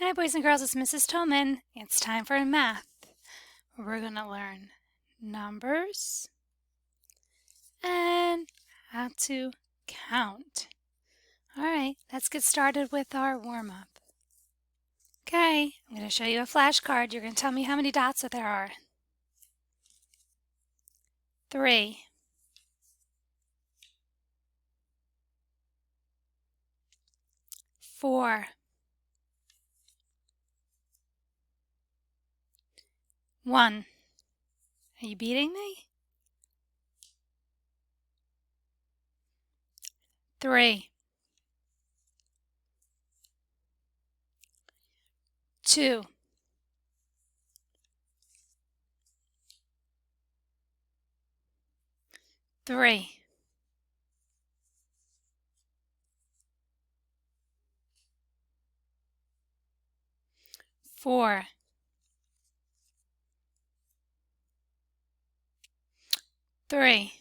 Hi, boys and girls, it's Mrs. Tillman. It's time for math. We're going to learn numbers and how to count. All right, let's get started with our warm-up. Okay, I'm going to show you a flashcard. You're going to tell me how many dots there are. 3. 4. 1. Are you beating me? 3. 2. 3. 4. 3.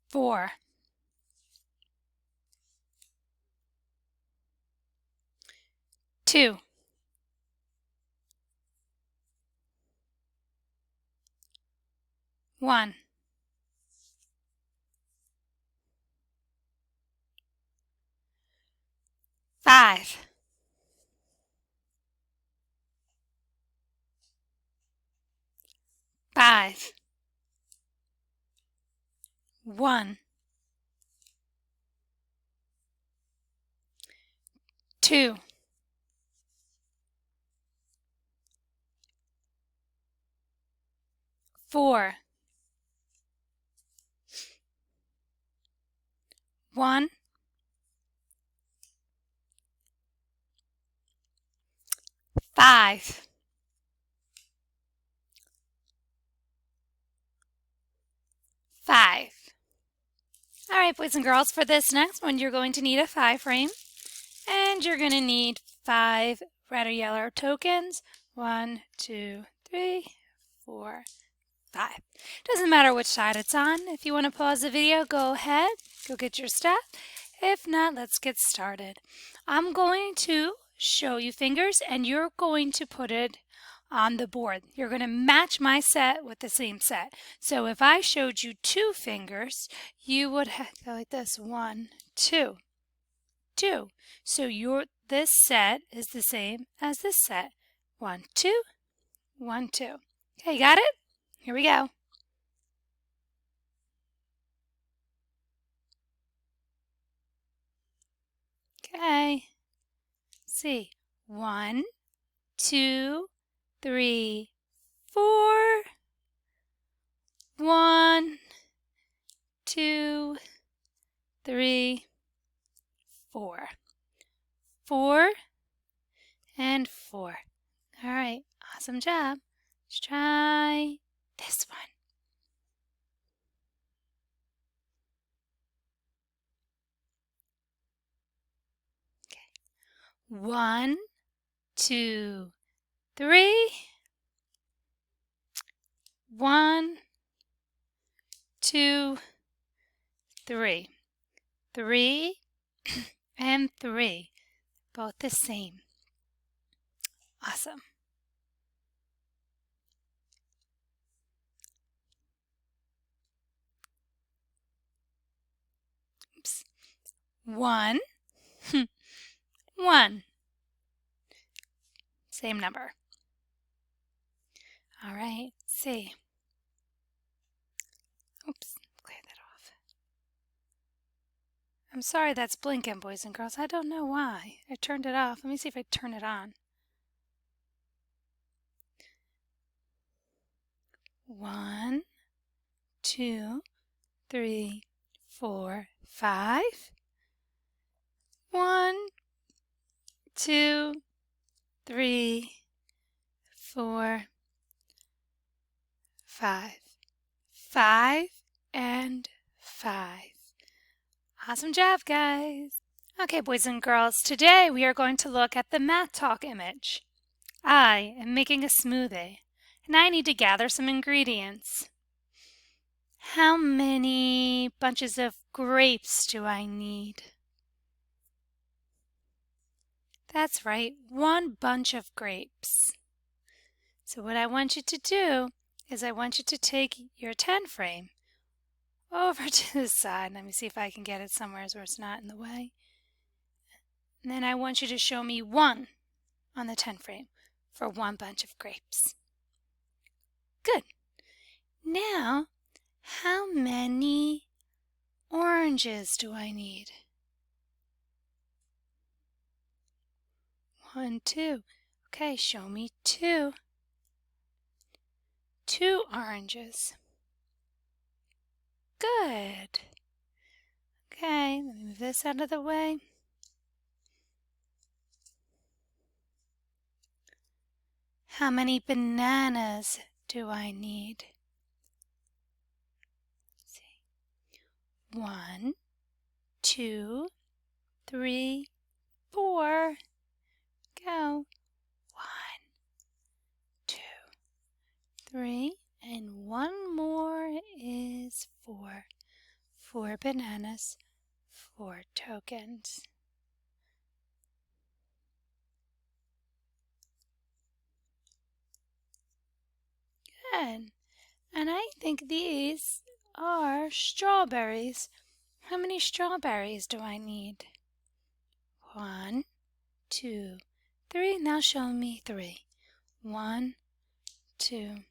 4. 2. 1. 5. 5. 1. 2. 4. 1. 5. 5. All right, boys and girls, for this next one, you're going to need a 5 frame, and you're going to need 5 red or yellow tokens. 1, 2, 3, 4, 5. Doesn't matter which side it's on. If you want to pause the video, go ahead, go get your stuff. If not, let's get started. I'm going to show you fingers, and you're going to put it on the board. You're going to match my set with the same set. So if I showed you 2 fingers, you would go like this: 1, 2, 2. So this set is the same as this set. 1, 2, 1, 2. Okay, you got it? Here we go. Okay. See, 1, 2, 3, 4. 1, 2, 3, 4. 4 and 4. All right, awesome job. Let's try this one. Okay. 1, 2, 3. 1, 2, 3. 3 and 3. Both the same. Awesome. Oops. 1, 1. Same number. All right, see. Oops, clear that off. I'm sorry that's blinking, boys and girls. I don't know why. I turned it off. Let me see if I turn it on. 1, 2, 3, 4, 5. 1, 2, 3, 4, 5. 5 and 5. Awesome job, guys. Okay, boys and girls, today we are going to look at the Math Talk image. I am making a smoothie, and I need to gather some ingredients. How many bunches of grapes do I need? That's right, 1 bunch of grapes. So what I want you to do is I want you to take your 10 frame over to the side. Let me see if I can get it somewhere where it's not in the way. And then I want you to show me 1 on the 10 frame for 1 bunch of grapes. Good. Now, how many oranges do I need? 1, 2. Okay, show me 2. 2 oranges. Good. Okay, let me move this out of the way. How many bananas do I need? Let's see. 1, 2, 3, 4. Go. 1, 2, 3, and 1 more is 4. 4 bananas, 4 tokens. Good. And I think these are strawberries. How many strawberries do I need? 1, 2, 3. Now show me 3. 1, 2,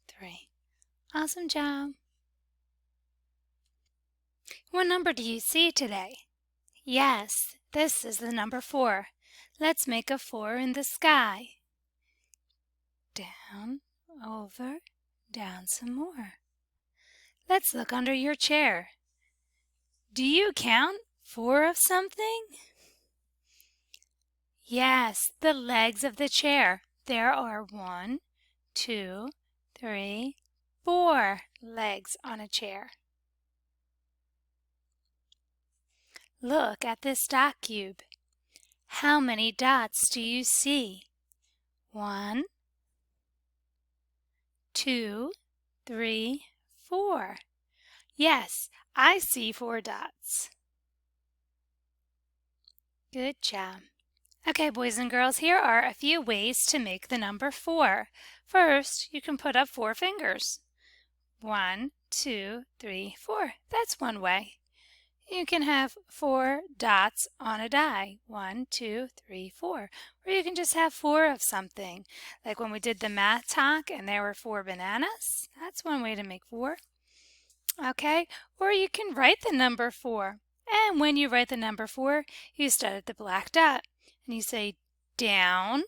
3. Awesome job. What number do you see today? Yes, this is the number 4. Let's make a 4 in the sky. Down, over, down some more. Let's look under your chair. Do you count 4 of something? Yes, the legs of the chair. There are 1, 2, 3, 4 legs on a chair. Look at this dot cube. How many dots do you see? 1, 2, 3, 4. Yes, I see 4 dots. Good job. Okay, boys and girls, here are a few ways to make the number 4. First, you can put up 4 fingers. 1, 2, 3, 4. That's one way. You can have 4 dots on a die. 1, 2, 3, 4. Or you can just have 4 of something. Like when we did the math talk and there were 4 bananas. That's one way to make 4. Okay, or you can write the number 4. And when you write the number 4, you start at the black dot. And you say down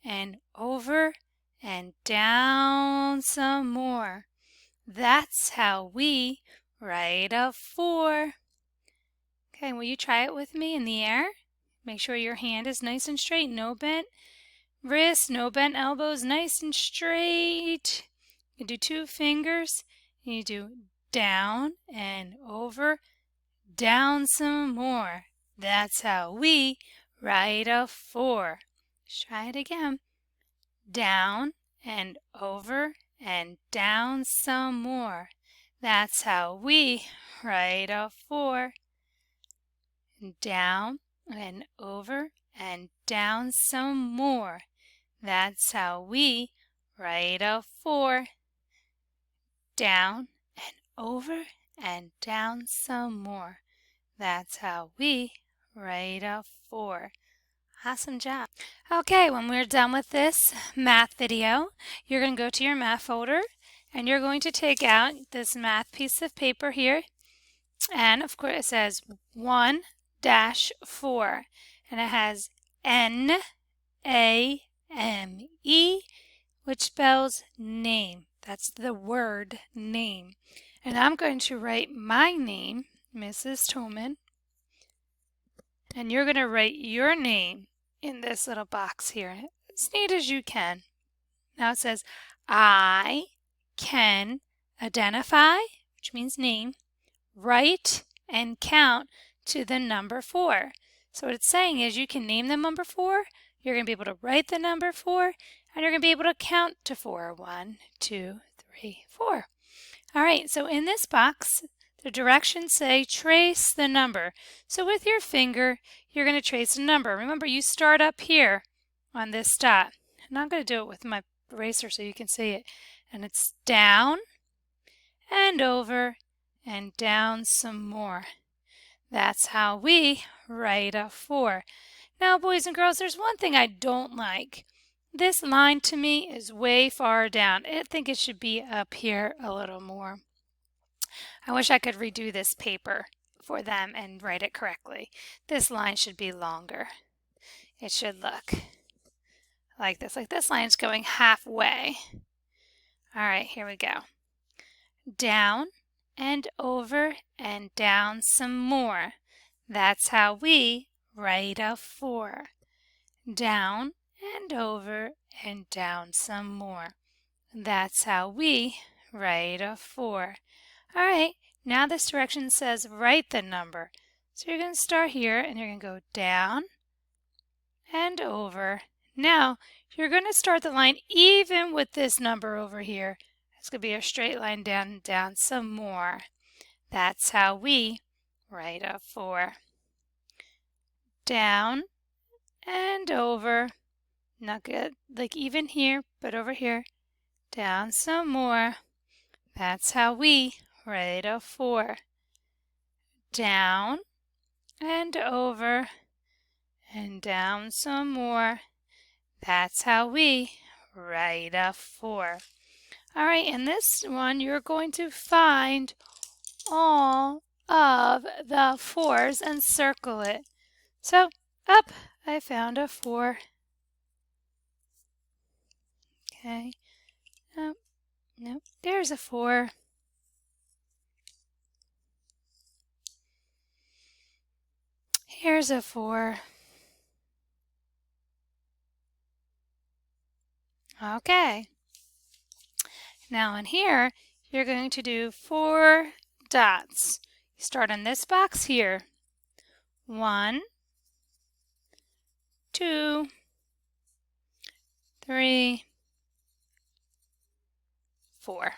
and over and down some more. That's how we write a 4. Okay, will you try it with me in the air? Make sure your hand is nice and straight. No bent wrists, no bent elbows, nice and straight. You do 2 fingers. And you do down and over, down some more. That's how we write a 4. Let's try it again. Down and over and down some more. That's how we write a 4. Down and over and down some more. That's how we write a 4. Down and over and down some more. That's how we write a 4. Awesome job. Okay, when we're done with this math video, you're going to go to your math folder and you're going to take out this math piece of paper here. And of course it says 1-4 and it has N-A-M-E, which spells name. That's the word name. And I'm going to write my name, Mrs. Tolman, and you're going to write your name in this little box here, as neat as you can. Now it says, I can identify, which means name, write, and count to the number 4. So what it's saying is you can name the number 4, you're going to be able to write the number 4, and you're going to be able to count to 4. 1, 2, 3, 4. All right, so in this box, The directions say trace the number. So with your finger, you're going to trace a number. Remember, you start up here on this dot. And I'm going to do it with my eraser so you can see it. And it's down and over and down some more. That's how we write a 4. Now, boys and girls, there's one thing I don't like. This line to me is way far down. I think it should be up here a little more. I wish I could redo this paper for them and write it correctly. This line should be longer. It should look like this. Like this line's going halfway. All right, here we go. Down and over and down some more. That's how we write a 4. Down and over and down some more. That's how we write a 4. All right, now this direction says write the number. So you're going to start here and you're going to go down and over. Now you're going to start the line even with this number over here. It's going to be a straight line down and down some more. That's how we write a 4. Down and over. Not good, like even here, but over here. Down some more. That's how we write a 4. Down and over and down some more. That's how we write a 4. All right, in this one, you're going to find all of the 4s and circle it. So, up, I found a 4. Okay. Nope, there's a 4. Here's a 4. Okay. Now in here, you're going to do 4 dots. You start on this box here. 1, 2, 3, 4.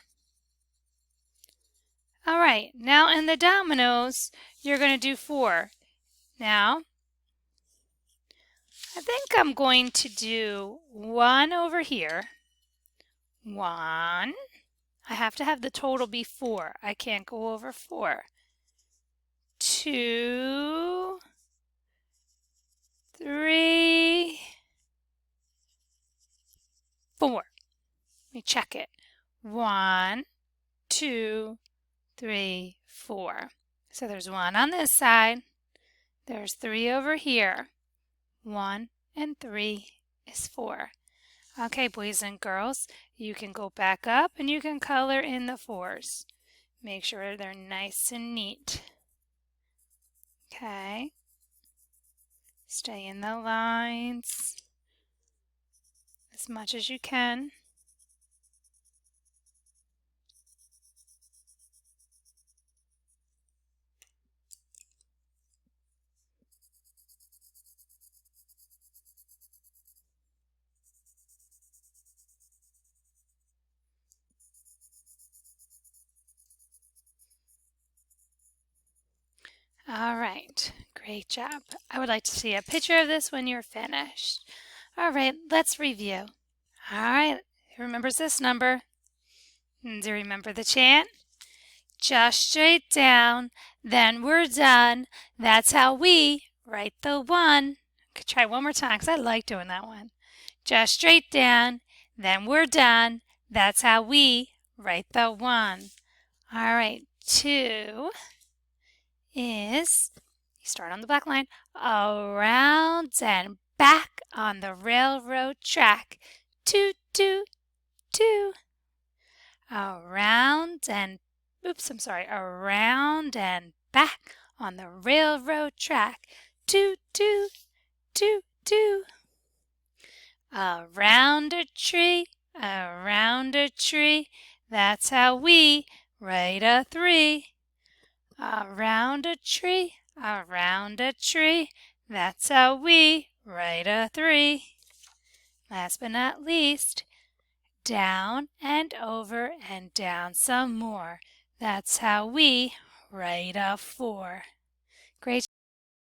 All right, now in the dominoes, you're going to do 4. Now, I think I'm going to do 1 over here. 1. I have to have the total be 4. I can't go over 4. 2, 3, 4. Let me check it. 1, 2, 3, 4. So there's 1 on this side. There's 3 over here. 1 and 3 is 4. Okay, boys and girls, you can go back up and you can color in the 4s. Make sure they're nice and neat. Okay. Stay in the lines as much as you can. All right, great job. I would like to see a picture of this when you're finished. All right, let's review. All right, who remembers this number? Do you remember the chant? Just straight down, then we're done. That's how we write the 1. Could try one more time because I like doing that one. Just straight down, then we're done. That's how we write the 1. All right, 2 is, you start on the black line, around and back on the railroad track. 2, 2, 2. Around and, around and back on the railroad track. 2, 2, 2, 2. Around a tree, that's how we write a 3. Around a tree, that's how we write a 3. Last but not least, down and over and down some more. That's how we write a 4. Great